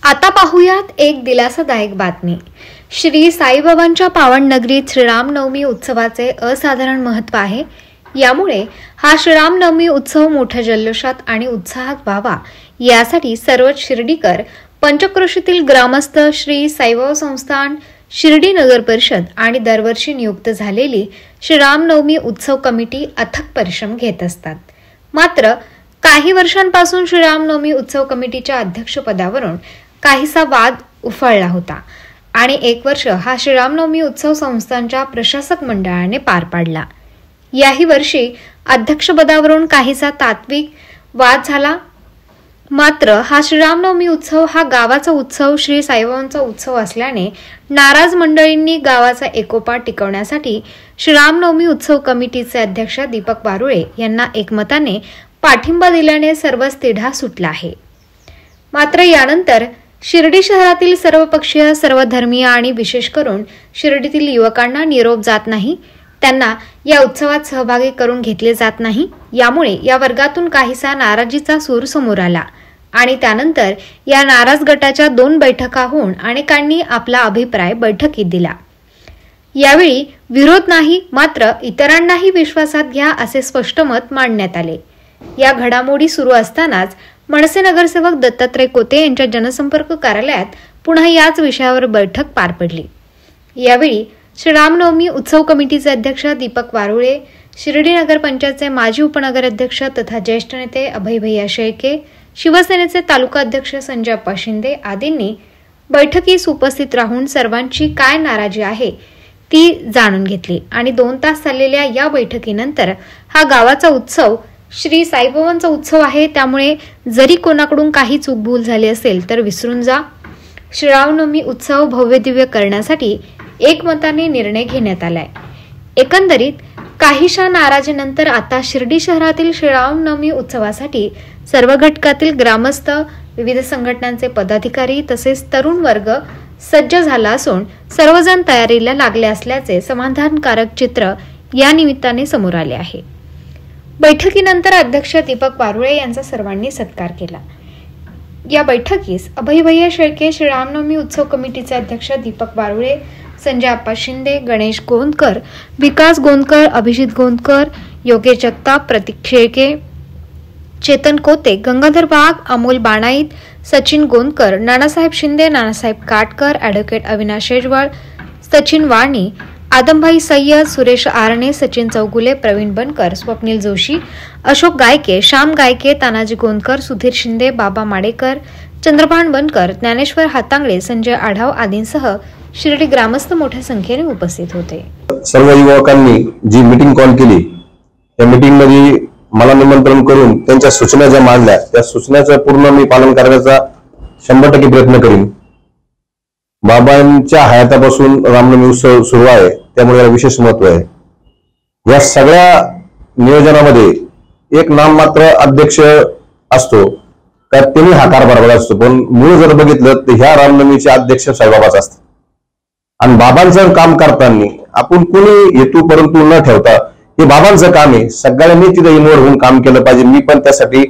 आता पाहूयात एक दिलासादायक बातमी। श्री साईबाबांच्या पावन नगरीत श्रीरामनवमी उत्सवाचे असाधारण महत्त्व आहे। यामुळे हा श्रीरामनवमी उत्सव मोठ्या जल्लोषात आणि उत्साहात व्हावा यासाठी सर्व शिर्डीकर, पंचक्रोशीतील ग्रामस्थ, श्री साईबाबा संस्थान, शिर्डी नगर परिषद आणि दरवर्षी नियुक्त झालेली श्रीरामनवमी उत्सव कमिटी अथक परिश्रम घेत असतात। मात्र काही वर्षांपासून श्रीरामनवमी उत्सव कमिटीच्या अध्यक्षपदावरून काहीसा वाद उफाळला होता आणि 1 वर्ष हा श्रीरामनवमी उत्सव संस्थांच्या प्रशासक मंडळाने पार पाडला। याही वर्षी अध्यक्षपदावरून काहीसा तात्विक वाद झाला। मात्र हा श्रीरामनवमी उत्सव हा गावाचा उत्सव, श्री साईबाबांचा उत्सव असल्याने नाराज मंडळींनी गावाचा एकोपा टिकवण्यासाठी श्रीरामनवमी उत्सव कमिटीचे अध्यक्ष दीपक वारुळे यांना एकमताने पाठिंबा दिल्याने सर्वच तिढा सुटला आहे। मात्र यानंतर शिर्डी शहरातील सर्वपक्षीय, सर्वधर्मीय आणि विशेष करून शिर्डीतील युवकांना निरोप जात नाही, त्यांना या उत्सवात सहभागी करून घेतले जात नाही। यामुळे या वर्गातून काहीसा नाराजीचा सूर समोर आला आणि त्यानंतर या नाराज गटाच्या 2 बैठका होऊन अनेकांनी आपला अभिप्राय बैठकीत दिला। यावेळी विरोध नाही, मात्र इतरांनाही विश्वासात घ्या असे स्पष्ट मत मांडण्यात आले। या घडामोडी सुरू असतानाच मनसे नगरसेवक दत्तात्रय कोते यांच्या जनसंपर्क कार्यालयात पुन्हा याच विषयावर बैठक पार पडली। यावेळी श्रीरामनवमी उत्सव कमिटीचे अध्यक्ष दीपक वारुळे, शिर्डी नगर पंचायतचे माजी उपनगराध्यक्ष तथा ज्येष्ठ नेते अभय भैया शेळके, शिवसेनेचे तालुका अध्यक्ष संजय अप्पा शिंदे आदींनी बैठकीस उपस्थित राहून सर्वांची काय नाराजी आहे ती जाणून घेतली आणि 2 तास चाललेल्या या बैठकीनंतर हा गावाचा उत्सव श्री साईबाबांचा उत्सव आहे, त्यामुळे जरी कोणाकडून काही चूकभूल झाली असेल तर विसरून जा। श्रीरामनवमी उत्सव भव्यदिव्य करण्यासाठी एकमताने निर्णय घेण्यात आलाय। एकंदरीत काहीशा नाराजीनंतर आता शिर्डी शहरातील श्रीरामनवमी उत्सवासाठी सर्व घटकातील ग्रामस्थ, विविध संघटनांचे पदाधिकारी तसेच तरुण वर्ग सज्ज झाला असून सर्वजण तयारीला लागले असल्याचे समाधानकारक चित्र या निमित्ताने समोर आले आहे। बैठकीनंतर अध्यक्ष दीपक वारुळे यांचा सर्वांनी सत्कार केला। या बैठकीस अभय भैया शेळके, श्रीरामनवमी उत्सव कमिटीचे अध्यक्ष दीपक वारुळे, संजय अप्पा शिंदे, गणेश गोंदकर, विकास गोंदकर, अभिजित गोंदकर, योगेश जगताप, प्रतीक शेळके, चेतन कोते, गंगाधर वाघ, अमोल बाणाईत, सचिन गोंदकर, नानासाहेब शिंदे, नानासाहेब काटकर, ॲडव्होकेट अविनाश शेजवळ, सचिन वाणी, आदमभाई सय्यद, सुरेश आरणे, सचिन चौगुले, प्रवीण बनकर, स्वप्नील जोशी, अशोक गायके, श्याम गायके, तानाजी गोंदकर, सुधीर शिंदे, बाबा माडेकर, चंद्रभान बनकर, ज्ञानेश्वर हातांगळे, संजय आढाव आदींसह शिर्डी ग्रामस्थ मोठ्या संख्येने उपस्थित होते। सर्व युवकांनी जी मीटिंग कॉल केली त्या मीटिंग मध्ये मला निमंत्रण करून त्यांच्या सूचना ज्या मांडल्या त्या सूचनाचं पूर्ण मी पालन करण्याचा 100% प्रयत्न करीन। बाबांच्या हयातापासून रामनवमी उत्सव सुरू आहे, त्यामुळे याला विशेष महत्व आहे। या सगळ्या नियोजनामध्ये एक नाममात्र अध्यक्ष असतो का त्यांनी हा कारभार बघत असतो, पण मूळ जर बघितलं तर ह्या रामनवमीचे अध्यक्ष साईबाबाच असतात आणि बाबांचं काम करताना आपण कोणी हेतू परंतु न ठेवता हे बाबांचं काम आहे, सगळ्यांनी तिथे इन्व्हॉल्व होऊन काम केलं पाहिजे। मी पण त्यासाठी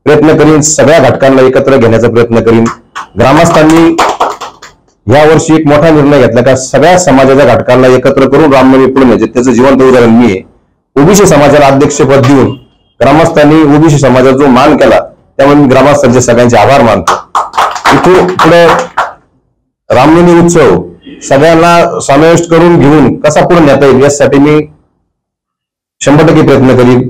प्रयत्न करीन, सगळ्या घटकांना एकत्र घेण्याचा प्रयत्न करीन। ग्रामस्थांनी या वर्षी एक मोठा निर्णय घेतला का सगळ्या समाजाच्या घटकांना एकत्र करून रामनवमी पुढे न्यायचे, त्याचं जिवंत उदाहरण मी आहे। ओबीसी समाजाला अध्यक्षपद देऊन ग्रामस्थांनी ओबीसी समाजाचा जो मान केला त्यामुळे मी ग्रामस्थांचे सगळ्यांचे आभार मानतो। इथून पुढे रामनवमी उत्सव सगळ्यांना समाविष्ट करून घेऊन कसा पुढे नेता येईल यासाठी मी 100% प्रयत्न करीन।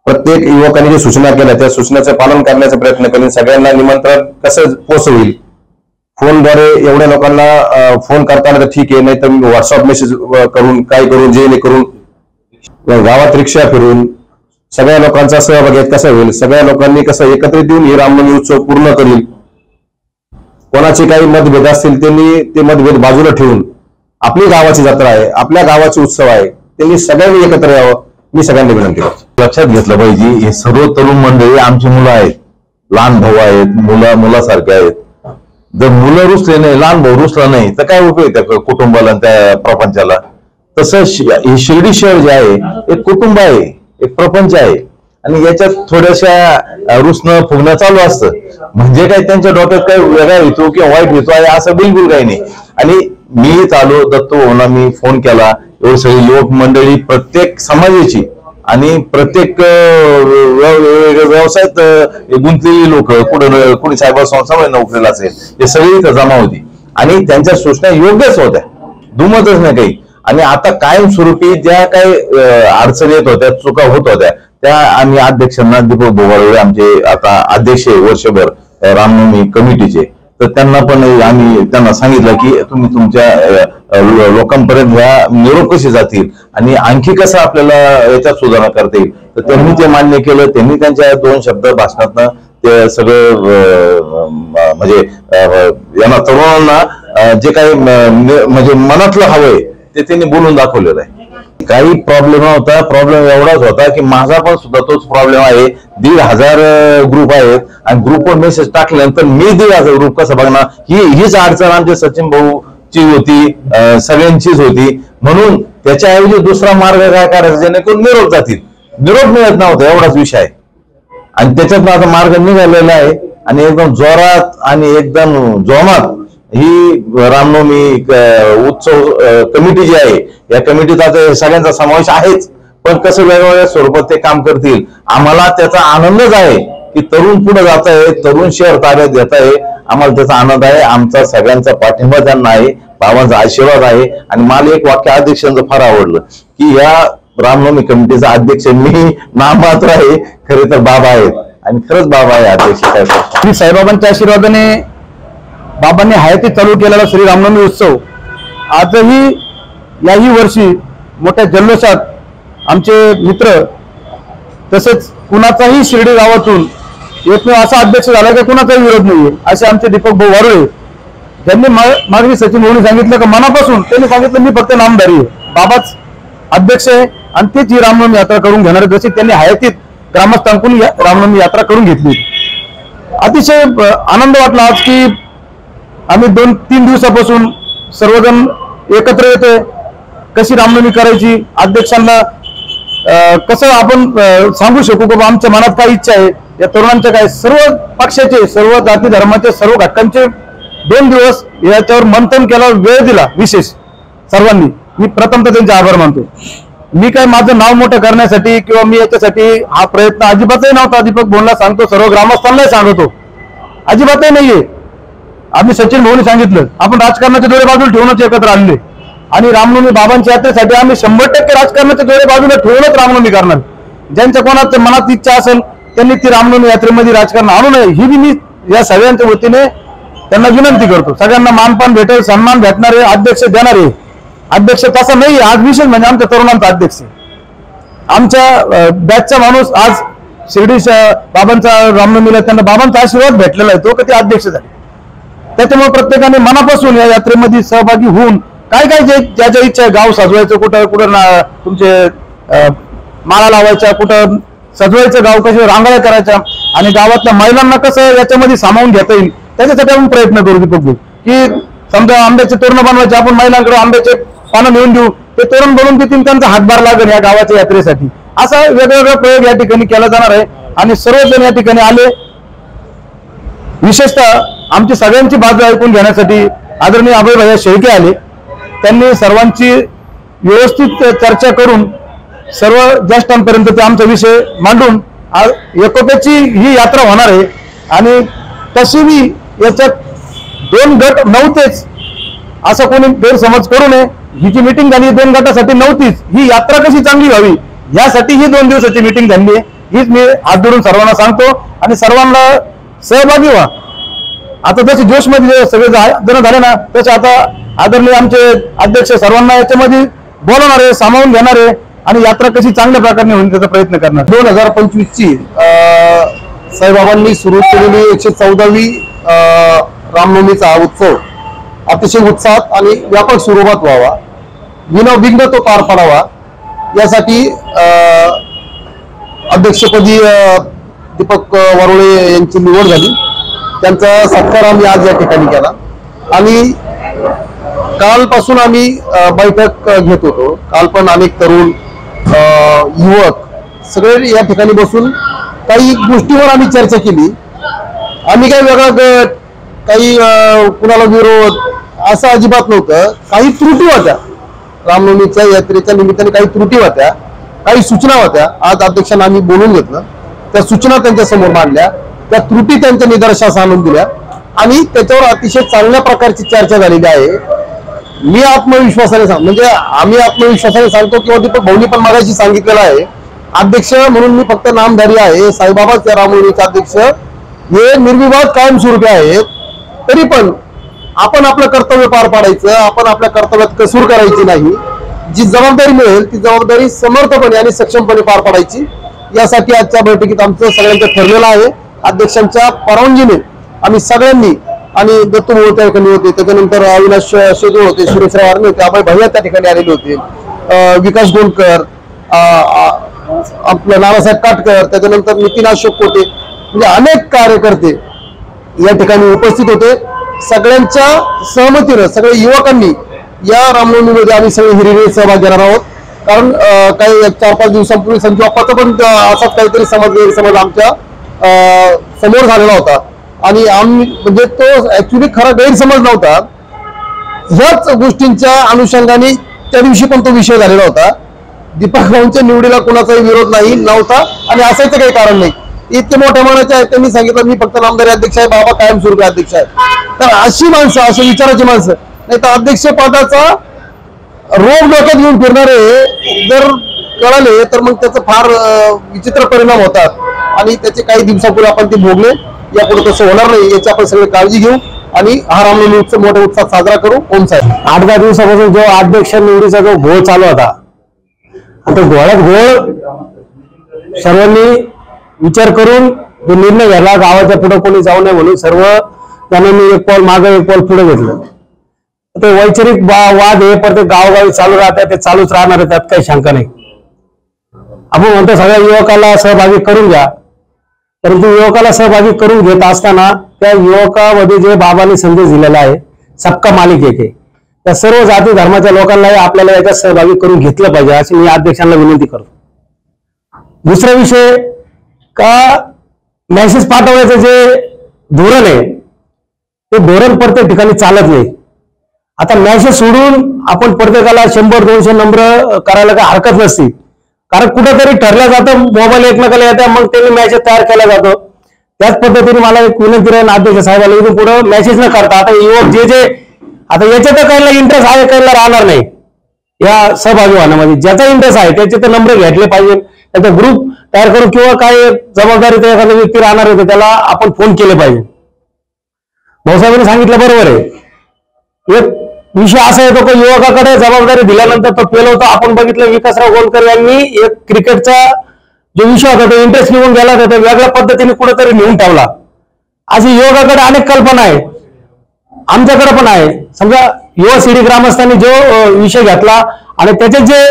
प्रत्येक युवकांनी जे सूचना केल्या त्या सूचनाचं पालन करण्याचा प्रयत्न करीन। सगळ्यांना निमंत्रण कसं पोहोचवेल, फोनद्वारे एवढ्या लोकांना फोन करताना तर ठीक आहे, नाही तर व्हॉट्सअप मेसेज करून काय करून जे करून गावात रिक्षा फिरून सगळ्या लोकांचा सहभाग कसा होईल, सगळ्या लोकांनी कसं एकत्रित येऊन हे रामनवमी उत्सव पूर्ण करील। कोणाचे काही मतभेद असतील त्यांनी ते मतभेद बाजूला ठेवून आपली गावाची जत्रा आहे, आपल्या गावाचे उत्सव आहे, त्यांनी सगळ्यांनी एकत्र यावं मी सगळ्यांना विनंती करतो। लक्षात घेतलं पाहिजे हे सर्व तरुण मंडळी आमची मुलं आहेत, लहान भाऊ आहेत, मुलासारखे आहेत। जर मुलं रुसले नाही, लहान भाऊ रुसला नाही तर काय उपयोग त्या कुटुंबाला, त्या प्रपंचाला। तसं हे शिर्डी शहर जे आहे एक कुटुंब आहे, एक प्रपंच आहे आणि याच्यात थोड्याशा रुसणं फुगणं चालू असतं. म्हणजे काही त्यांच्या डोक्यात काही वेगळा येतो किंवा वाईट येतो आहे असं बिलकुल काही नाही. आणि मी चालू दत्तू भाऊंना मी फोन केला, एवढी सगळी लोक मंडळी प्रत्येक समाजाची आणि प्रत्येक व्यवसायात गुंतलेली लोक, कुणी सायबर संस्थांमध्ये नोकरीला असेल, हे सगळी इथं जमा होती आणि त्यांच्या सूचना योग्यच होत्या, दुमतच नाही काही. आणि आता कायमस्वरूपी ज्या काही अडचणी येत होत्या, चुका होत होत्या, त्या आम्ही अध्यक्षांना, दीपक बोवाळे आमचे आता अध्यक्ष वर्षभर रामनवमी कमिटीचे, तर त्यांना पण आम्ही त्यांना सांगितलं की तुम्ही तुमच्या लोकांपर्यंत ह्या निरोप कसे जातील आणि आणखी कसं आपल्याला याच्यात सुधारणा करता येईल. तर त्यांनी ते मान्य केलं. त्यांनी त्यांच्या 2 शब्द भाषणातनं ते सगळं म्हणजे यांना तरुणांना जे काही म्हणजे मनातलं हवंय ते त्यांनी बोलून दाखवलेलं आहे. काही प्रॉब्लेम नव्हता. प्रॉब्लेम एवढाच होता की माझा पण सुद्धा तोच प्रॉब्लेम आहे. 1,500 ग्रुप आहेत आणि ग्रुपवर मेसेज टाकल्यानंतर मी 1,500 ग्रुप कसं बघणार, हीच अडचण आमच्या सचिन भाऊची होती, सगळ्यांचीच होती. म्हणून त्याच्याऐवजी दुसरा मार्ग काय करायचा जेणेकरून निरोप जातील. निरोप मिळत नव्हता, एवढाच विषय आहे. आणि त्याच्यात माझा मार्ग निघालेला आहे आणि एकदम जोरात आणि एकदम जोमात ही रामनवमी उत्सव कमिटी जी आहे, या कमिटीत आता सगळ्यांचा समावेश आहेच, पण कसं वेगवेगळ्या स्वरूपात ते काम करतील. आम्हाला त्याचा आनंदच आहे की तरुण पुढे जात आहे, तरुण शहर ताब्यात घेत आहे. आम्हाला त्याचा आनंद आहे. आमचा सगळ्यांचा पाठिंबा त्यांना आहे, बाबांचा आशीर्वाद आहे. आणि मला एक वाक्य अध्यक्षांचं फार आवडलं की या रामनवमी कमिटीचा अध्यक्ष मी नाममात्र आहे, खरे तर बाबा आहेत आणि खरंच बाबा आहे अध्यक्ष. श्री साईबाबांच्या आशीर्वादाने बाबांनी हयाती चालू केलेला श्री रामनवमी उत्सव आजही याही वर्षी मोठ्या जल्लोषात आमचे मित्र तसेच कुणाचाही शिर्डी गावातून एकमेव असा अध्यक्ष झाला की कुणाचाही विरोध नाहीये असे आमचे दीपक भाऊ वारुळे, ज्यांनी मागणी सचिन भाऊनी सांगितलं की मनापासून त्यांनी सांगितलं मी फक्त नामधारी आहे, बाबाच अध्यक्ष आहे आणि तीच ही रामनवमी यात्रा करून घेणार. जशी त्यांनी हयातीत ग्रामस्थांकडून रामनवमी यात्रा करून घेतली. अतिशय आनंद वाटला आज की आम्ही 2-3 दिवसापासून सर्वजण एकत्र येतोय. कशी रामनवमी करायची, अध्यक्षांना कसं आपण सांगू शकू की आमच्या मनात काय इच्छा आहे, या तरुणांच्या काय, सर्व पक्षाचे, सर्व जाती धर्माचे, सर्व घटकांचे 2 दिवस याच्यावर मंथन केला, वेळ दिला विशेष सर्वांनी. मी प्रथमतः त्यांचे आभार मानतो. मी काय माझं नाव मोठं करण्यासाठी किंवा मी याच्यासाठी हा प्रयत्न अजिबातही नव्हता. दीपक भाऊंना सांगतो, सर्व ग्रामस्थांनाही सांगतो, अजिबातही नाहीये. आम्ही सचिन भाऊनी सांगितलं आपण राजकारणाचे डोळे बाजूला ठेवूनच एकत्र आणले आणि रामनवमी बाबांच्या यात्रेसाठी आम्ही 100% राजकारणाचे डोळे बाजूला ठेवूनच रामनवमी करणार. ज्यांच्या कोणाच्या मनात इच्छा असेल त्यांनी ती रामनवमी यात्रेमध्ये राजकारण आणू नये ही मी या सगळ्यांच्या वतीने त्यांना विनंती करतो. सगळ्यांना मानपान भेटेल, सन्मान भेटणारे अध्यक्ष देणारे अध्यक्ष तसा नाही. आज विशेष म्हणजे आमच्या तरुणांचा अध्यक्ष, आमच्या बॅचचा माणूस आज शिर्डी बाबांचा रामनवमीला त्यांना बाबांचा आशीर्वाद भेटलेला आहे, तो कधी अध्यक्ष झाले. त्याच्यामुळे प्रत्येकाने मनापासून या यात्रेमध्ये सहभागी होऊन काय काय ज्या ज्या इच्छा आहे, गाव सजवायचं, कुठं तुमचे माळा लावायच्या, कुठं सजवायचं गाव, कसे रांगोळ्या करायच्या आणि गावातल्या महिलांना कसं याच्यामध्ये सामावून घेता येईल त्याच्यासाठी आपण प्रयत्न करू. दीपक की समजा आंब्याचे तोरण बनवायचे, आपण महिलांकडे आंब्याचे पानं नेऊन देऊ, ते तोरण बनवून देतील, त्यांचा हातभार लागेल या गावाच्या यात्रेसाठी. असा वेगवेगळा प्रयोग या ठिकाणी केला जाणार आहे आणि सर्वजण या ठिकाणी आले. विशेषतः आमची सगळ्यांची बाजू ऐकून घेण्यासाठी आदरणीय अभय भैया शेळके आले. त्यांनी सर्वांची व्यवस्थित चर्चा करून सर्व ज्येष्ठांपर्यंत ते आमचा विषय मांडून एकोप्याची ही यात्रा होणार आहे. आणि तशीही याच्यात 2 गट नव्हतेच असं कोणी गैरसमज करू नये. ही जी मिटिंग झाली 2 गटासाठी नव्हतीच, ही यात्रा कशी चांगली व्हावी यासाठी ही 2 दिवसाची मिटिंग झाली आहे. हीच मी हात धरून सर्वांना सांगतो आणि सर्वांना सहभागी व्हा. आता जसे जोशमध्ये सगळे जण झाले ना, तसे आता आदरणीय आमचे अध्यक्ष सर्वांना याच्यामध्ये बोलवणार आहे, सामावून घेणार आहे आणि यात्रा कशी चांगल्या प्रकारे होईल त्याचा प्रयत्न करणार. 2025ची साईबाबांनी सुरू केलेली 114वी रामनवमीचा हा उत्सव अतिशय उत्साहात आणि व्यापक स्वरूपात व्हावा, विनाविघ्न तो पार पडावा यासाठी अध्यक्षपदी दीपक वारुळे यांची निवड झाली. त्यांचा सत्कार आम्ही आज या ठिकाणी केला आणि कालपासून आम्ही बैठक घेत होतो. काल पण अनेक तरुण युवक सगळे या ठिकाणी बसून काही गोष्टीवर आम्ही चर्चा केली. आम्ही काही वेगळा गट, काही कुणाला विरोध असं अजिबात नव्हतं. काही त्रुटी होत्या, रामनवमीच्या यात्रेच्या निमित्ताने काही त्रुटी होत्या, काही सूचना होत्या. आज अध्यक्षांना आम्ही बोलून घेतलं, त्या सूचना त्यांच्या समोर मांडल्या, त्या त्रुटी त्यांच्या निदर्शनास आणून दिल्या आणि त्याच्यावर अतिशय चांगल्या प्रकारची चर्चा झालेली आहे. मी आत्मविश्वासाने म्हणजे आम्ही आत्मविश्वासाने सांगतो किंवा दीपक भाऊनी पण मगाशी सांगितलेलं आहे, अध्यक्ष म्हणून मी फक्त नामधारी आहे. साईबाबाच या रामनवमीचे अध्यक्ष हे निर्विवाद कायमस्वरूपी आहेत. तरी पण आपण आपलं कर्तव्य पार पाडायचं, आपण आपल्या कर्तव्यात कसूर करायची नाही. जी जबाबदारी मिळेल ती जबाबदारी समर्थपणे आणि सक्षमपणे पार पाडायची. यासाठी आजच्या बैठकीत आमचं सगळ्यांचं ठरलेलं आहे. अध्यक्षांच्या परवानगीने आम्ही सगळ्यांनी, आणि दत्तू भाऊ त्या ठिकाणी होते, त्याच्यानंतर अविनाश शेजूळ होते, सुरेशराव आर्मी होते, अभय भैया त्या ठिकाणी आलेले होते, विकास गोंडकर, आपलं नानासाहेब काटकर, त्याच्यानंतर नितीन अशोक कोटे, म्हणजे अनेक कार्यकर्ते या ठिकाणी उपस्थित होते. सगळ्यांच्या सहमतीनं सगळ्या युवकांनी या रामनवमीमध्ये आम्ही सगळे हिरिरीने सहभाग घेणार आहोत. कारण काही 4-5 दिवसांपूर्वी संजू बाप्पाचा पण असाच काहीतरी गैरसमज आमच्या समोर झालेला होता आणि आम्ही म्हणजे तो ऍक्च्युली खरा गैरसमज नव्हता. ह्याच गोष्टींच्या अनुषंगाने त्या दिवशी पण तो विषय झालेला होता. दीपक भाऊंच्या निवडीला कोणाचाही विरोध नव्हता आणि असायचं काही कारण नाही. इतके मोठ्या मनाचे आहेत, त्यांनी सांगितलं मी फक्त नामदारी अध्यक्ष आहे, बाबा कायमस्वरूपी अध्यक्ष आहे. तर अशी माणसं, अशी विचाराची माणसं, नाही तर अध्यक्ष पदाचा रोग डोक्यात घेऊन फिरणारे जर कळाले तर मग त्याचा फार विचित्र परिणाम होतात आणि त्याचे काही दिवसापूर्वी आपण ते भोगले. यापुढे तसं होणार नाही याची आपण सगळे काळजी घेऊ आणि हा रामनवमी उत्सव मोठ्या उत्साहात साजरा करू. ओम साहेब, 8-10 दिवसापासून जो अध्यक्ष निवडीचा जो घोळ चालू होता, आता घोळात घोळ सर्वांनी विचार करून जो निर्णय घ्यायला, गावाच्या पुढे कोणी जाऊ नये म्हणून सर्व जणांनी एक पाऊल मागे एक पाऊल पुढे घेतलं. ते वैचारिक वाद हे प्रत्येक गावोगावी चालू राहतात, ते चालूच राहणार आहे, त्यात काही शंका नाही. आपण म्हणतो सगळ्या युवकाला सहभागी करून घ्या, परंतु युवकाला सहभागी करून घेत असताना त्या युवकामध्ये जे बाबांनी संदेश दिलेला आहे, सबका मालिक एक आहे, त्या सर्व जाती धर्माच्या लोकांनाही आपल्याला याच्यात सहभागी करून घेतलं पाहिजे अशी मी अध्यक्षांना विनंती करतो. दुसरा विषय का मेसेज पाठवायचं जे धोरण आहे ते धोरण प्रत्येक ठिकाणी चालत नाही. आता मेसेज सोडून आपण प्रत्येकाला 100-200 नंबर करायला काही हरकत नसते, कारण कुठेतरी ठरलं जातं, मोबाईल एकमेकाला येतात, मग त्यांनी मेसेज तयार केला जातो. त्याच पद्धतीने मला एक विनंती राहील अध्यक्ष साहेबांना, इथून पुढे मेसेज न करता आता युवक जे आता याच्यात काही इंटरेस्ट आहे काही राहणार नाही या सहभागी होण्यामध्ये, ज्याचा इंटरेस्ट आहे त्याचे तर नंबर घेतले पाहिजे, त्याचा ग्रुप तयार करून किंवा काय जबाबदारी त्या एखादा व्यक्ती राहणार होते त्याला आपण फोन केले पाहिजे. भाऊसाहेबांनी सांगितलं बरोबर आहे. एक विषय असा येतो की युवकाकडे जबाबदारी दिल्यानंतर तो फेल होतो. आपण बघितलं विकासराव गोंडकर यांनी एक क्रिकेटचा जो विषय होता तो इंटरेस्ट निघून गेला होता, वेगळ्या पद्धतीने कुठेतरी नेऊन ठेवला. अशी युवकाकडे अनेक कल्पना आहे, आमच्याकडे पण आहे. समजा युवा सिडी ग्रामस्थांनी जो विषय घेतला आणि त्याचे जे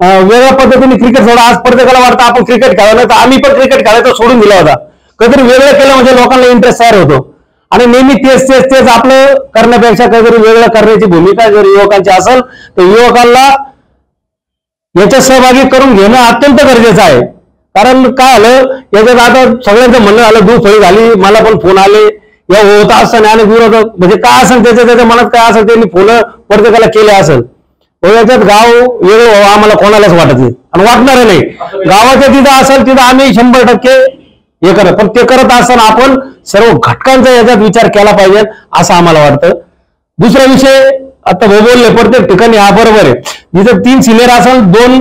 वेगळ्या पद्धतीने क्रिकेट सोडा, आज प्रत्येकाला वाटतं आपण क्रिकेट खेळायला, तर आम्ही पण क्रिकेट खेळायचा सोडून दिला होता. कधीतरी वेगळं केलं म्हणजे लोकांना इंटरेस्ट तयार होतो आणि नेहमी तेच आपलं करण्यापेक्षा काहीतरी वेगळं करण्याची भूमिका जर युवकांची असेल तर युवकांना याच्यात सहभागी करून घेणं अत्यंत गरजेचं आहे. कारण काय आलं याच्यात आता सगळ्यांचं म्हणणं आलं, दुफळी झाली, मला पण फोन आले या होत असताना आणि विरोधक म्हणजे काय असेल त्याच्या मनात काय असेल त्यांनी फोन प्रत्येकाला केले असेल. याच्यात गाव वेगळं व्हावं आम्हाला कोणालाच वाटत नाही आणि वाटणार नाही. गावाच्या तिथं असेल तिथं आम्ही 100% हे करत, पण ते करत असताना आपण सर्व घटकांचा याच्यात विचार केला पाहिजे असं आम्हाला वाटतं. दुसरा विषय आता बोलले प्रत्येक ठिकाणी हा बरोबर आहे, जिथं 3 सिनियर असेल 2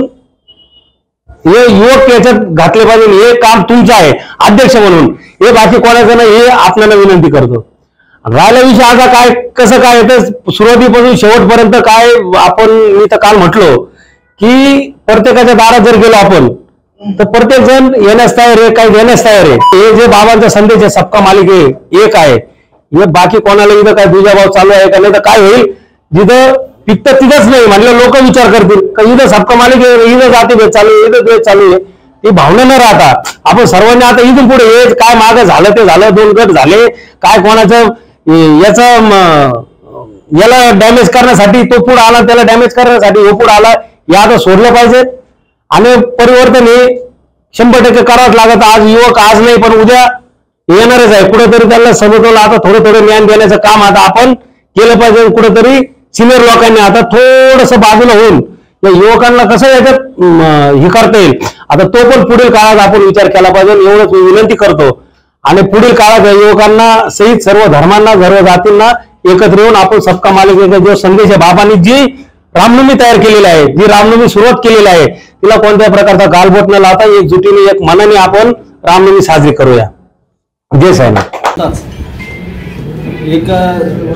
हे युवक याच्यात घातले पाहिजे. हे काम तुमचं आहे अध्यक्ष म्हणून, हे बाकी कोणाचं नाही हे आपल्याला विनंती करतो. राहिला विषय आता काय कसं काय तर सुरुवातीपासून शेवटपर्यंत काय आपण मी तर काल म्हटलो की प्रत्येकाच्या दारात जर गेलो आपण तर प्रत्येक जण येण्यास तयार आहे, काही देण्यास तयार आहे. हे जे बाबांचा संदेश आहे सबका मालिक एक आहे, हे बाकी कोणाला इथं काय दुजाभाव चालू आहे का नाही तर काय होईल, जिथं पित्त तिथंच नाही म्हणलं लोक विचार करतील का इथं सबका मालिक आहे, इथं जाती भेद चालू आहे, इथं भेद चालू आहे. ती भावना न राहता आपण सर्वांनी आता इथून पुढे हे काय मागं झालं ते झालं, 2 गट झाले, काय कोणाचं याला डॅमेज करण्यासाठी तो पुढे आला, त्याला डॅमेज करण्यासाठी हो पुढे आला, या आता सोडलं पाहिजे. आणि परिवर्तन हे 100% करावंच लागत. आज युवक आज नाही पण उद्या येणारच आहे. कुठेतरी त्यांना समजवलं आता थोडं ज्ञान देण्याचं काम आता आपण केलं पाहिजे. कुठेतरी सिनियर लोकांनी आता थोडस बाजूला होऊन या युवकांना कसं याच्यात हे करता येईल आता तो पण पुढील काळात आपण विचार केला पाहिजे एवढंच विनंती करतो. आणि पुढील काळात या युवकांना सहित सर्व धर्मांना सर्व जातींना एकत्र येऊन आपण सबका मालिक जो संदेश आहे बाबांनी जी रामनवमी तयार केलेली आहे, जी रामनवमी सुरुवात केलेली आहे, तिला कोणत्याही प्रकारचा गालबोट न लावता एकजुटीने एक मनाने आपण रामनवमी साजरी करूया. जय साईनाथ. एक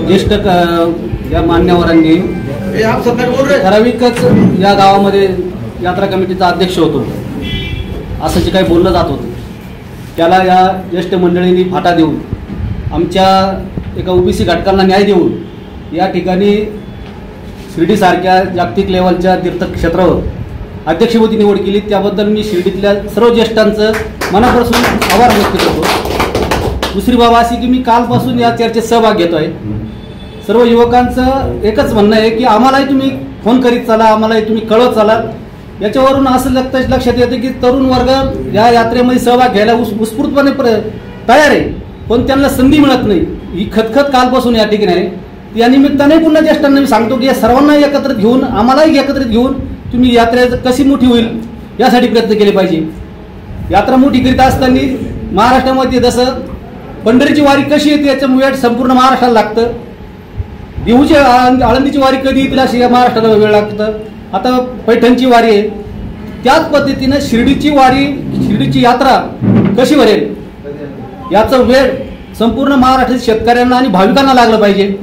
ज्येष्ठ या मान्यवरांनी ठराविकच या गावामध्ये यात्रा कमिटीचा अध्यक्ष होतो असं जे काही बोललं जात होतं त्याला या ज्येष्ठ मंडळींनी फाटा देऊन आमच्या एका ओबीसी घटकांना न्याय देऊन या ठिकाणी शिर्डीसारख्या जागतिक लेवलच्या तीर्थक्षेत्रावर अध्यक्षपदी निवड केली. त्याबद्दल मी शिर्डीतल्या सर्व ज्येष्ठांचं मनापासून आभार व्यक्त करतो. दुसरी बाब अशी की मी कालपासून या चर्चेत सहभाग घेतो आहे. सर्व युवकांचं एकच म्हणणं आहे की आम्हालाही तुम्ही फोन करीत चाला, आम्हालाही तुम्ही कळवत चाला. याच्यावरून असं लक्षात येतं की तरुण वर्ग या यात्रेमध्ये सहभाग घ्यायला उत्स्फूर्तपणे तयार आहे पण त्यांना संधी मिळत नाही. ही खतखत कालपासून या ठिकाणी आहे. या निमित्ताने पुन्हा ज्येष्ठांना मी सांगतो की या सर्वांना एकत्रित घेऊन आम्हालाही एकत्रित घेऊन तुम्ही यात्रा कशी मोठी होईल यासाठी प्रयत्न केले पाहिजे. यात्रा मोठी करीत असताना महाराष्ट्रामध्ये जसं पंढरीची वारी कशी येते याचं वेळ संपूर्ण महाराष्ट्राला लागतं. देहूची आळंदीची वारी कधी येतील अशी या महाराष्ट्राला वेळ लागतं. आता पैठणची वारी आहे त्याच पद्धतीनं शिर्डीची यात्रा कशी भरेल याचा वेळ संपूर्ण महाराष्ट्रातील शेतकऱ्यांना आणि भाविकांना लागलं पाहिजे.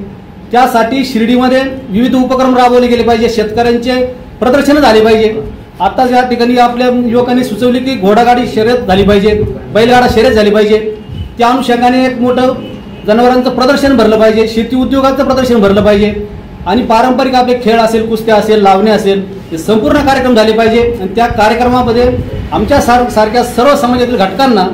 त्यासाठी शिर्डीमध्ये विविध उपक्रम राबवले गेले पाहिजे. शेतकऱ्यांचे प्रदर्शनं झाले पाहिजे. आताच या ठिकाणी आपल्या युवकांनी सुचवले की घोडागाडी शर्यत झाली पाहिजे, बैलगाडा शर्यत झाली पाहिजे. त्या अनुषंगाने एक मोठं जनावरांचं प्रदर्शन भरलं पाहिजे, शेती उद्योगाचं प्रदर्शन भरलं पाहिजे आणि पारंपरिक आपले खेळ असेल, कुस्त्या असेल, लावणे असेल हे संपूर्ण कार्यक्रम झाले पाहिजे. आणि त्या कार्यक्रमामध्ये आमच्या सारख्या सर्व समाजातील घटकांना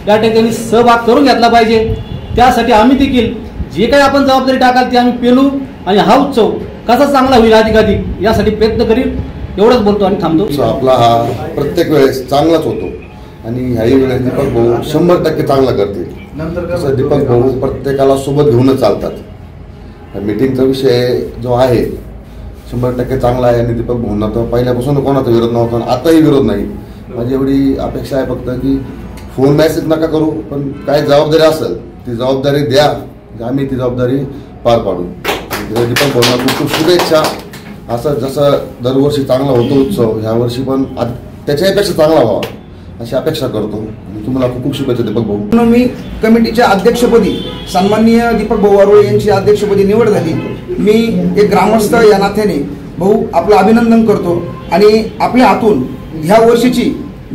या ठिकाणी सहभाग करून घेतला पाहिजे. त्यासाठी आम्ही देखील जे काही आपण जबाबदारी टाकाल ती आम्ही पेलू आणि हा उत्सव कसा चांगला होईल अधिकाधिक यासाठी प्रयत्न करील. एवढंच बोलतो आणि थांबतो. आपला हा प्रत्येक वेळेस चांगलाच होतो आणि ह्याही वेळेस दीपक भाऊ 100% चांगला करतील. दीपक भाऊ प्रत्येकाला सोबत घेऊनच चालतात. मीटिंगचा विषय जो आहे 100% चांगला आहे आणि दीपक भाऊंना तर पहिल्यापासून कोणाचा विरोध नव्हता, आताही विरोध नाही. माझी एवढी अपेक्षा आहे फक्त की फोन मेसेज नका करू पण काय जबाबदारी असेल ती जबाबदारी द्या, आम्ही ती जबाबदारी पार पाडू. दीपक भाऊंना खूप खूप शुभेच्छा. असं जसं दरवर्षी चांगला होतो उत्सव ह्या वर्षी पण त्याच्यापेक्षा चांगला व्हावा अशी अपेक्षा करतो. तुम्हाला खूप खूप शुभेच्छा दीपक भाऊ. मी कमिटीच्या अध्यक्षपदी सन्माननीय दीपक भाऊ वारुळे यांची अध्यक्षपदी निवड झाली. मी एक ग्रामस्थ या नात्याने भाऊ आपलं अभिनंदन करतो आणि आपल्या हातून ह्या वर्षीची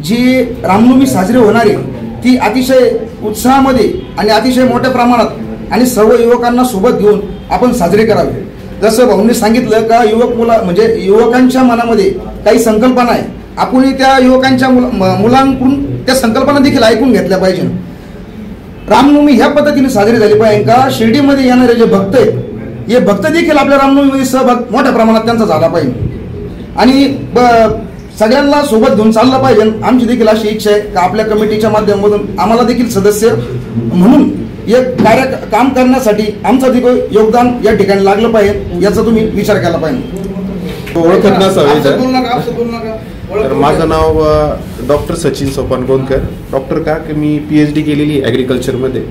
जी रामनवमी साजरी होणार आहे ती अतिशय उत्साहामध्ये आणि अतिशय मोठ्या प्रमाणात आणि सर्व युवकांना सोबत घेऊन आपण साजरे करावे. जसं भाऊंनी सांगितलं का युवकांच्या मनामध्ये काही संकल्पना आहे, आपण त्या युवकांच्या मुलांकडून त्या संकल्पना देखील ऐकून घेतल्या पाहिजे. रामनवमी ह्या पद्धतीने साजरी झाली पाहिजे का शिर्डीमध्ये येणारे जे भक्त आहेत हे भक्त देखील आपल्या रामनवमीमध्ये सहभाग मोठ्या प्रमाणात त्यांचा झाला पाहिजे आणि सगळ्यांना सोबत घेऊन चाललं पाहिजे. आमची देखील अशी इच्छा आहे का आपल्या कमिटीच्या माध्यमातून आम्हाला देखील सदस्य म्हणून एक काम करण्यासाठी आमचं देखील योगदान या ठिकाणी लागलं पाहिजे याचा तुम्ही विचार केला पाहिजे. ओळखत नसावे तर माझं नाव डॉक्टर सचिन सोपान गोंदकर. डॉक्टर का की मी PhD केलेली ॲग्रिकल्चरमध्ये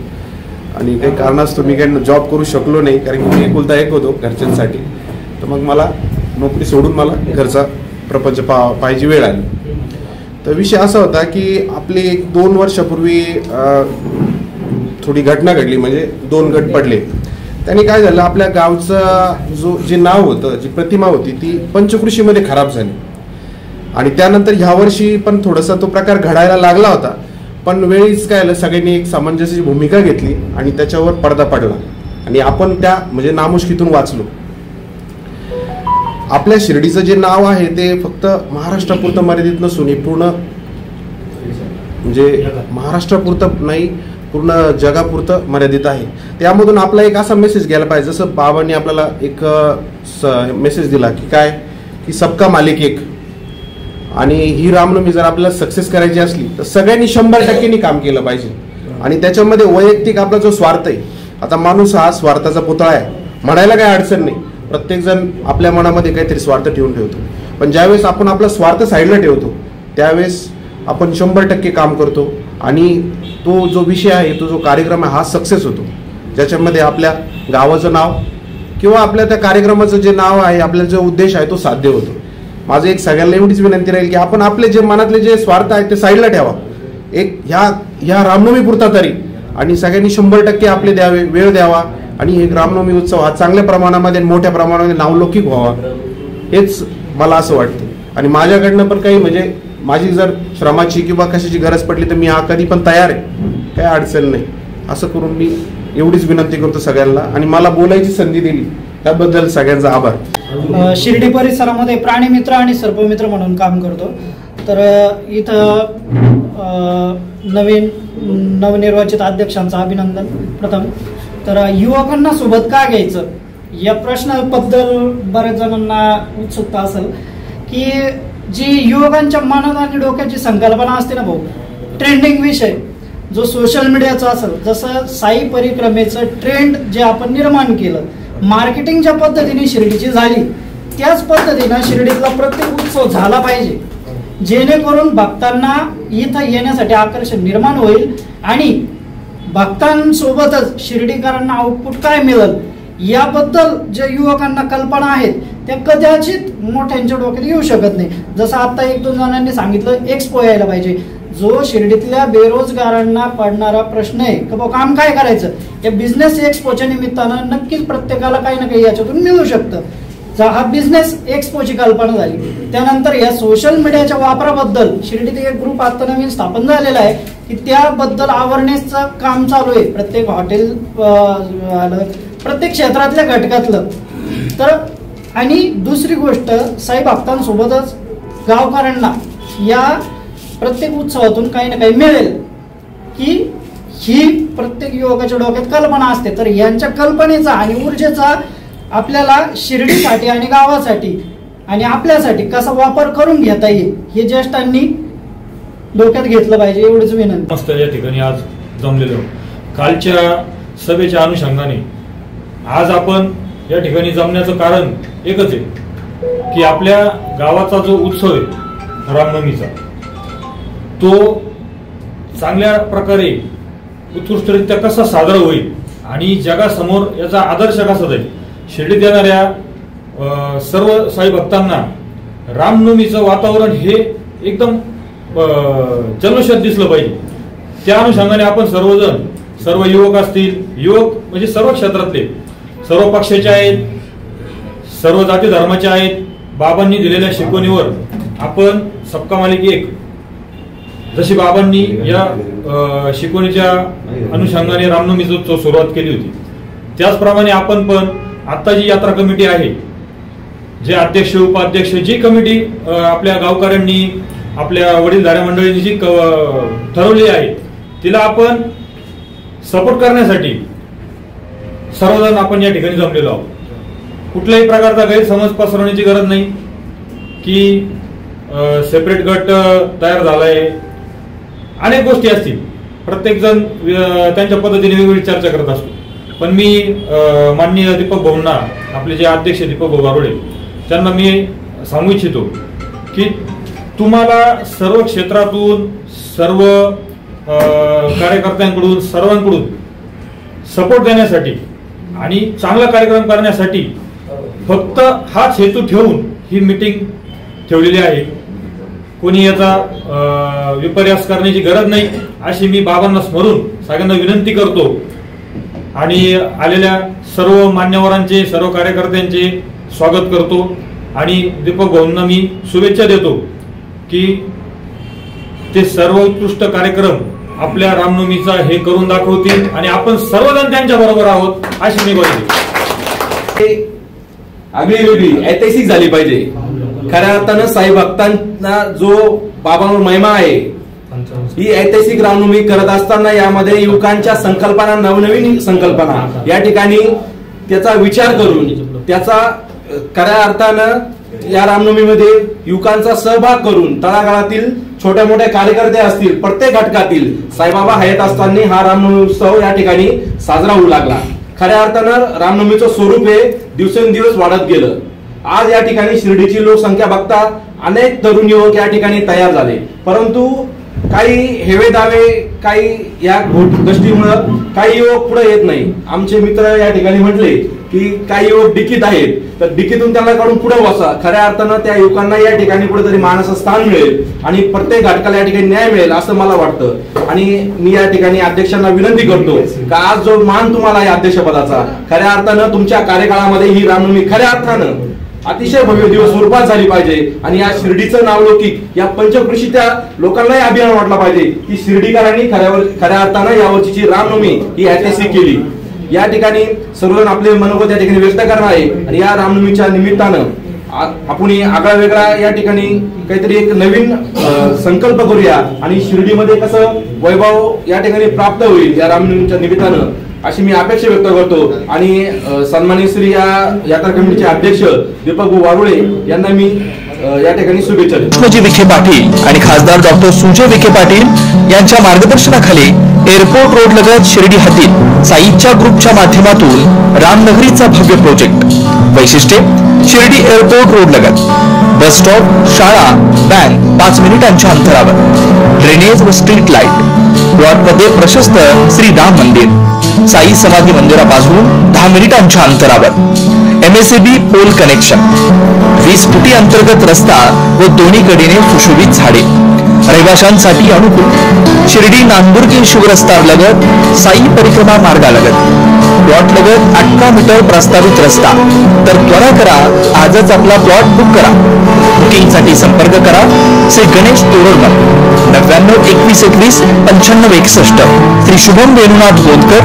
आणि काही कारणास्तव मी काही जॉब करू शकलो नाही कारण की मी एकुलता एक होतो घरच्यांसाठी. तर मग मला नोकरी सोडून मला घरचा प्रपंच पाहायची वेळ आली. तर विषय असा होता की आपले 2 वर्षापूर्वी थोडी घटना घडली म्हणजे 2 गट पडले. त्यांनी काय झालं आपल्या गावचं जे नाव होतं जी प्रतिमा होती ती पंचकृषीमध्ये खराब झाली आणि त्यानंतर ह्या वर्षी पण थोडासा तो प्रकार घडायला लागला होता. पण वेळीच काय झालं सगळ्यांनी एक सामंजस्य भूमिका घेतली आणि त्याच्यावर पडदा पडला आणि आपण त्या म्हणजे नामुष्कीतून वाचलो. आपल्या शिर्डीचं जे नाव आहे ते फक्त महाराष्ट्रापुरतं मर्यादित नसून पूर्ण म्हणजे महाराष्ट्रापुरतं नाही पूर्ण जगापुरतं मर्यादित आहे. त्यामधून आपला एक असा मेसेज गेला पाहिजे जसं बाबांनी आपल्याला एक मेसेज दिला की काय की सबका मालिक एक आणि ही रामनवमी जर आपल्याला सक्सेस करायची असली तर सगळ्यांनी 100% काम केलं पाहिजे. आणि त्याच्यामध्ये वैयक्तिक आपला जो स्वार्थ आहे, आता माणूस हा स्वार्थाचा पुतळा आहे, म्हणायला काही अडचण नाही. प्रत्येक जण आपल्या मनामध्ये काहीतरी स्वार्थ ठेवून ठेवतो, पण ज्यावेळेस आपण आपला स्वार्थ साईडला ठेवतो त्यावेळेस आपण 100% काम करतो आणि तो जो विषय आहे, तो जो कार्यक्रम आहे हा सक्सेस होतो, ज्याच्यामध्ये आपल्या गावाचं नाव किंवा आपल्या त्या कार्यक्रमाचं जे नाव आहे, आपला जो उद्देश आहे तो साध्य होतो. माझं एक सगळ्यांना एवढीच विनंती राहील की आपण आपले जे मनातले जे स्वार्थ आहेत ते साईडला ठेवा, एक ह्या रामनवमी पुरता तरी, आणि सगळ्यांनी 100% आपले द्यावे, वेळ द्यावा आणि एक रामनवमी उत्सव हा चांगल्या प्रमाणामध्ये मोठ्या प्रमाणामध्ये नावलौकिक व्हावा, हेच मला असं वाटतं. आणि माझ्याकडनं पण काही म्हणजे माझी जर श्रमाची किंवा कशाची गरज पडली तर मी हा कधी पण तयार आहे, काही अडचण नाही. असं करून मी एवढीच विनंती करतो सगळ्यांना, आणि मला बोलायची संधी दिली त्याबद्दल सगळ्यांचा आभार. शिर्डी परिसरामध्ये प्राणीमित्र आणि सर्पमित्र म्हणून काम करतो. तर इथं नवनिर्वाचित अध्यक्षांचं अभिनंदन प्रथम. तर युवकांना सोबत का घ्यायचं या प्रश्नाबद्दल बऱ्याच जणांना उत्सुकता असेल की जी युवकांच्या मनात आणि डोक्याची संकल्पना असते ना भाऊ, ट्रेंडिंग विषय जो सोशल मीडियाचा असेल, जसं साई परिक्रमेचं ट्रेंड जे आपण निर्माण केलं, मार्केटिंग ज्या पद्धतीने शिर्डीची झाली त्याच पद्धतीनं शिर्डीतला प्रत्येक उत्सव झाला पाहिजे, जेणेकरून भक्तांना इथं येण्यासाठी आकर्षण निर्माण होईल आणि भक्तांसोबतच शिर्डीकरांना आउटपुट काय मिळेल याबद्दल जे युवकांना कल्पना आहेत त्या कदाचित मोठ्यांच्या डोक्यात येऊ शकत नाही. जसं आता 1-2 जणांनी सांगितलं एक्सपो यायला पाहिजे, जो शिर्डीतल्या बेरोजगारांना पडणारा प्रश्न आहे की बाबा काम काय करायचं, या बिझनेस एक्सपोच्या निमित्तानं नक्कीच प्रत्येकाला काही ना काही याच्यातून मिळू शकतं. हा बिझनेस एक्सपोची कल्पना झाली. त्यानंतर या सोशल मीडियाच्या वापराबद्दल शिर्डीत एक ग्रुप आता नवीन स्थापन झालेला आहे की त्याबद्दल अवेअरनेसचं काम चालू आहे, प्रत्येक हॉटेल प्रत्येक क्षेत्रातल्या घटकातलं. तर आणि दुसरी गोष्ट, साई भक्तांसोबतच गावकऱ्यांना या प्रत्येक उत्सवातून काही ना काही मिळेल की ही प्रत्येक युवकाच्या डोक्यात कल्पना असते. तर यांच्या कल्पनेचा आणि ऊर्जेचा आपल्याला शिर्डीसाठी आणि गावासाठी आणि आपल्यासाठी कसा वापर करून घेता येईल हे ज्येष्ठांनी डोक्यात घेतलं पाहिजे, एवढीच विनंती. मस्त या ठिकाणी आज जमलेलो कालच्या सभेच्या अनुषंगाने आज आपण या ठिकाणी जमण्याचं कारण एकच आहे की आपल्या गावाचा जो उत्सव आहे रामनवमीचा तो चांगल्या प्रकारे उत्कृष्टरित्या कसा साजरा होईल आणि जगासमोर याचा आदर्श कसा जाईल. शिर्डीत येणाऱ्या सर्व साई भक्तांना रामनवमीचं वातावरण हे एकदम जल्लोषात दिसलं पाहिजे. त्या अनुषंगाने आपण सर्वजण, सर्व युवक असतील, युवक म्हणजे सर्व क्षेत्रातले, सर्व पक्षाचे आहेत, सर्व जाती धर्माचे आहेत, बाबांनी दिलेल्या शिकवणीवर आपण सबका मालिक एक, जशी बाबांनी या शिकवणीच्या अनुषंगाने रामनवमीची सुरुवात केली होती त्याचप्रमाणे आपण पण आता जी यात्रा कमिटी आहे, जे अध्यक्ष उपाध्यक्ष जी कमिटी आपल्या गावकऱ्यांनी आपल्या वडीलधाऱ्या मंडळींनी जी ठरवली आहे तिला आपण सपोर्ट करण्यासाठी सर्वजण आपण या ठिकाणी जमलेलो आहोत. कुठल्याही प्रकारचा गैरसमज पसरवण्याची गरज नाही की सेपरेट गट तयार झालाय, अनेक गोष्टी असतील, प्रत्येक जण त्यांच्या पद्धतीने वेगवेगळी चर्चा करत असतो. पण मी माननीय दीपक भाऊंना, आपले जे अध्यक्ष दीपक भाऊ गारोडे, त्यांना मी सांगू इच्छितो की तुम्हाला सर्व क्षेत्रातून, सर्व कार्यकर्त्यांकडून, सर्वांकडून सपोर्ट देण्यासाठी आणि चांगला कार्यक्रम करण्यासाठी फक्त हाच हेतू ठेवून ही मीटिंग ठेवलेली आहे. कोणी याचा विपर्यास करण्याची गरज नाही अशी मी बाबांना स्मरून सगळ्यांना विनंती करतो आणि आलेल्या सर्व मान्यवरांचे, सर्व कार्यकर्त्यांचे स्वागत करतो आणि दीपक भाऊंना मी शुभेच्छा देतो की ते सर्व उत्कृष्ट कार्यक्रम आपल्या रामनवमीचा हे करून दाखवतील आणि आपण सर्वजण त्यांच्या बरोबर आहोत अशी मी बोलतो. आगळी ऐतिहासिक झाली पाहिजे. खऱ्या अर्थानं साई भक्तांना जो बाबांवर महिमा आहे, ही ऐतिहासिक रामनवमी करत असताना यामध्ये युवकांच्या संकल्पना, नवनवीन संकल्पना या ठिकाणी त्याचा विचार करून त्याचा खऱ्या अर्थानं या रामनवमीमध्ये युवकांचा सहभाग करून तळागाळातील छोट्या मोठ्या कार्यकर्ते असतील, प्रत्येक घटकातील साईबाबा हयात असताना हा रामनवमी उत्सव या ठिकाणी साजरा होऊ लागला. खऱ्या अर्थानं रामनवमीचं स्वरूप हे दिवसेंदिवस वाढत गेलं. आज या ठिकाणी शिर्डीची लोकसंख्या बघता अनेक तरुण युवक या ठिकाणी तयार झाले, परंतु काही हेवे दावे, काही या गोष्टीमुळे काही युवक पुढे येत नाही. आमचे मित्र या ठिकाणी म्हटले की काही युवक डिकीत आहेत, तर डिकीतून त्यांना काढून पुढे बसा. खऱ्या अर्थानं त्या युवकांना या ठिकाणी कुठेतरी मानाचं स्थान मिळेल आणि प्रत्येक घटकाला या ठिकाणी न्याय मिळेल असं मला वाटतं. आणि मी या ठिकाणी अध्यक्षांना विनंती करतो की आज जो मान तुम्हाला या अध्यक्षपदाचा, खऱ्या अर्थानं तुमच्या कार्यकाळामध्ये ही रामनवमी खऱ्या अर्थानं अतिशय भव्य दिवस स्वरूपात झाली पाहिजे आणि या शिर्डीचं नावलौकिक या पंचक्रोशीच्या लोकांनाही अभिमान वाटला पाहिजे की शिर्डीकरांनी खऱ्या अर्थानं यावर्षीची रामनवमी ही ऐतिहासिक केली. या ठिकाणी सर्वजण आपले मनोगत या ठिकाणी व्यक्त करणार आहे आणि या रामनवमीच्या निमित्तानं आपण आगळा वेगळा या ठिकाणी काहीतरी एक नवीन संकल्प करूया आणि शिर्डीमध्ये कसं वैभव या ठिकाणी प्राप्त होईल या रामनवमीच्या निमित्तानं अशी मी अपेक्षा व्यक्त करतो. आणि सन्माननीय श्री या यात्रा कमिटीचे अध्यक्ष दीपक वारुळे यांना मी या ठिकाणी शुभेच्छा देतो. विखे पाटील आणि खासदार डॉक्टर सुजय विखे पाटील यांच्या मार्गदर्शनाखाली एअरपोर्ट रोड लगत शिर्डी हद्दीत साईच्या ग्रुपच्या माध्यमातून रामनगरीचा भव्य प्रोजेक्ट. वैशिष्ट्ये शिर्डी एअरपोर्ट रोड लगत बस स्टॉप, शाळा, बँक 5 मिनिटांच्या अंतरावर, ड्रेनेज व स्ट्रीट लाईट, प्लॉटमध्ये प्रशस्त श्री राम मंदिर, साई समाधी मंदिरापासून 10 मिनिटांच्या अंतरावर, MSAB पोल कनेक्शन, 20 फुटी अंतर्गत रस्ता व दोन्ही कडेने सुशोभित झाडे, रहिवाशांसाठी अनुकूल. शिर्डी नांदुर्गी शिवरस्ता लगत साई परिक्रमा मार्गालगत प्लॉट लगत 18 मीटर प्रस्तावित रस्ता. तर त्वरा करा, आजच आपला प्लॉट बुक करा. बुकिंगसाठी संपर्क करा श्री गणेश तोरडमल 99 21 21 95 61, श्री शुभम वेणुनाथ गोंदकर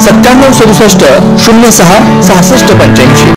97 67 06 66 85.